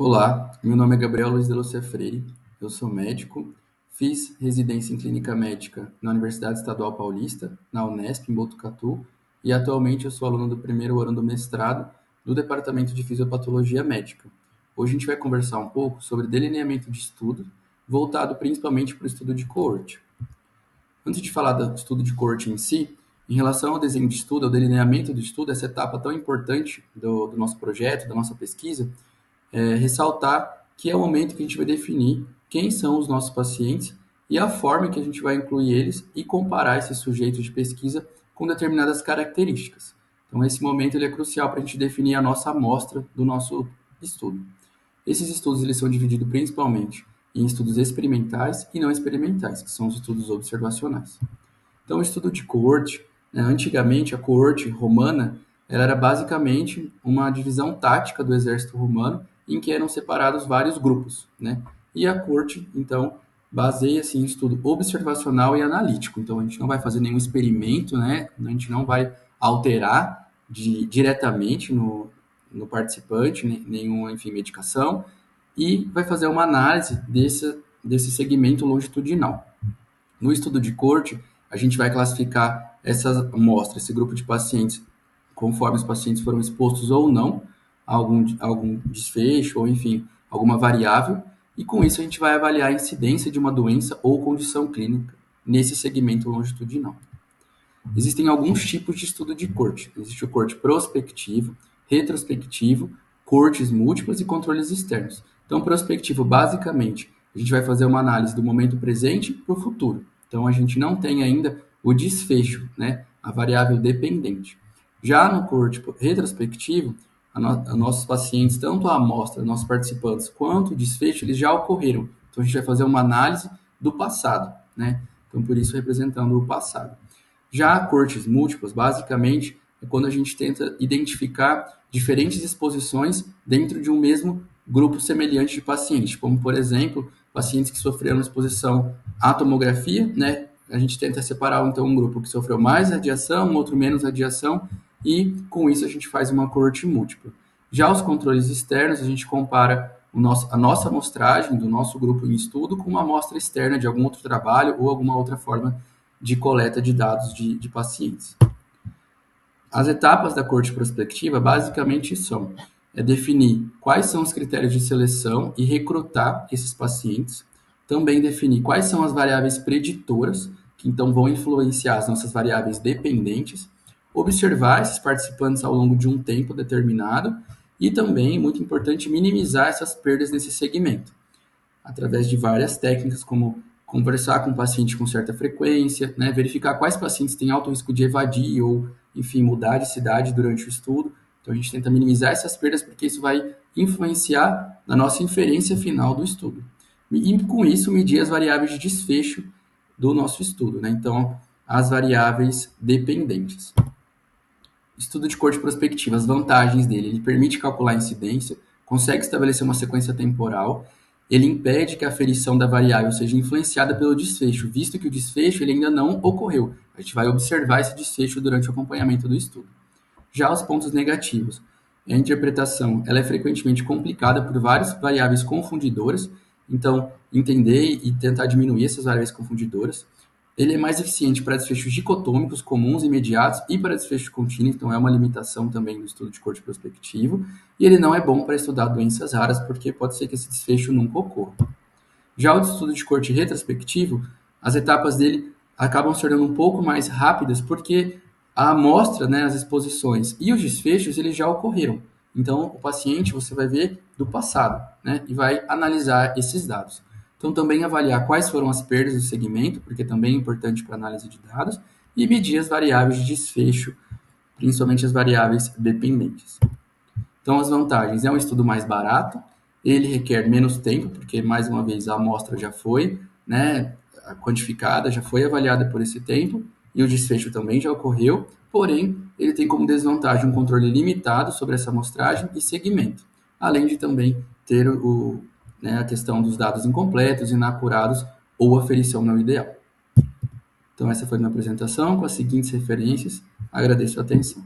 Olá, meu nome é Gabriel Luiz de Lucia Freire, eu sou médico, fiz residência em clínica médica na Universidade Estadual Paulista, na Unesp, em Botucatu, e atualmente eu sou aluno do primeiro ano do mestrado do Departamento de Fisiopatologia Médica. Hoje a gente vai conversar um pouco sobre delineamento de estudo, voltado principalmente para o estudo de coorte. Antes de falar do estudo de coorte em si, em relação ao desenho de estudo, ao delineamento do estudo, essa etapa tão importante do nosso projeto, da nossa pesquisa, ressaltar que é o momento que a gente vai definir quem são os nossos pacientes e a forma que a gente vai incluir eles e comparar esses sujeitos de pesquisa com determinadas características. Então, esse momento ele é crucial para a gente definir a nossa amostra do nosso estudo. Esses estudos eles são divididos principalmente em estudos experimentais e não experimentais, que são os estudos observacionais. Então, o estudo de coorte, né, antigamente a coorte romana ela era basicamente uma divisão tática do exército romano em que eram separados vários grupos, né? E a coorte, então, baseia-se em estudo observacional e analítico. Então, a gente não vai fazer nenhum experimento, né? A gente não vai alterar diretamente no participante, nenhuma, enfim, medicação, e vai fazer uma análise desse segmento longitudinal. No estudo de coorte, a gente vai classificar essa amostra, esse grupo de pacientes, conforme os pacientes foram expostos ou não a algum desfecho, ou enfim, alguma variável, e com isso a gente vai avaliar a incidência de uma doença ou condição clínica nesse segmento longitudinal. Existem alguns tipos de estudo de coorte. Existe o coorte prospectivo, retrospectivo, coortes múltiplas e controles externos. Então, prospectivo, basicamente, a gente vai fazer uma análise do momento presente para o futuro. Então, a gente não tem ainda o desfecho, né? A variável dependente. Já no coorte retrospectivo, nossos pacientes, tanto a amostra, nossos participantes, quanto o desfecho, eles já ocorreram. Então, a gente vai fazer uma análise do passado, né? Então, por isso, representando o passado. Já coortes múltiplas, basicamente, é quando a gente tenta identificar diferentes exposições dentro de um mesmo grupo semelhante de pacientes, como, por exemplo, pacientes que sofreram exposição à tomografia, né? A gente tenta separar, então, um grupo que sofreu mais radiação, um outro menos radiação, e com isso a gente faz uma coorte múltipla. Já os controles externos, a gente compara a nossa amostragem do nosso grupo em estudo com uma amostra externa de algum outro trabalho ou alguma outra forma de coleta de dados de pacientes. As etapas da coorte prospectiva basicamente são definir quais são os critérios de seleção e recrutar esses pacientes, também definir quais são as variáveis preditoras, que então vão influenciar as nossas variáveis dependentes, observar esses participantes ao longo de um tempo determinado e também, muito importante, minimizar essas perdas nesse segmento, através de várias técnicas, como conversar com o paciente com certa frequência, né, verificar quais pacientes têm alto risco de evadir ou, enfim, mudar de cidade durante o estudo. Então, a gente tenta minimizar essas perdas, porque isso vai influenciar na nossa inferência final do estudo. E, com isso, medir as variáveis de desfecho do nosso estudo, né? Então, as variáveis dependentes. Estudo de coorte prospectiva, as vantagens dele. Ele permite calcular a incidência, consegue estabelecer uma sequência temporal, ele impede que a aferição da variável seja influenciada pelo desfecho, visto que o desfecho ele ainda não ocorreu. A gente vai observar esse desfecho durante o acompanhamento do estudo. Já os pontos negativos. A interpretação ela é frequentemente complicada por várias variáveis confundidoras, então entender e tentar diminuir essas variáveis confundidoras. Ele é mais eficiente para desfechos dicotômicos, comuns e imediatos, e para desfecho contínuo, então é uma limitação também do estudo de coorte prospectivo. E ele não é bom para estudar doenças raras, porque pode ser que esse desfecho nunca ocorra. Já o estudo de coorte retrospectivo, as etapas dele acabam se tornando um pouco mais rápidas, porque a amostra, né, as exposições e os desfechos, eles já ocorreram. Então, o paciente, você vai ver do passado, né, e vai analisar esses dados. Então, também avaliar quais foram as perdas do segmento, porque também é importante para análise de dados, e medir as variáveis de desfecho, principalmente as variáveis dependentes. Então, as vantagens: é um estudo mais barato, ele requer menos tempo, porque, mais uma vez, a amostra já foi, né, quantificada, já foi avaliada por esse tempo, e o desfecho também já ocorreu, porém, ele tem como desvantagem um controle limitado sobre essa amostragem e segmento, além de também ter a questão dos dados incompletos, inacurados ou aferição não ideal. Então, essa foi a minha apresentação com as seguintes referências. Agradeço a atenção.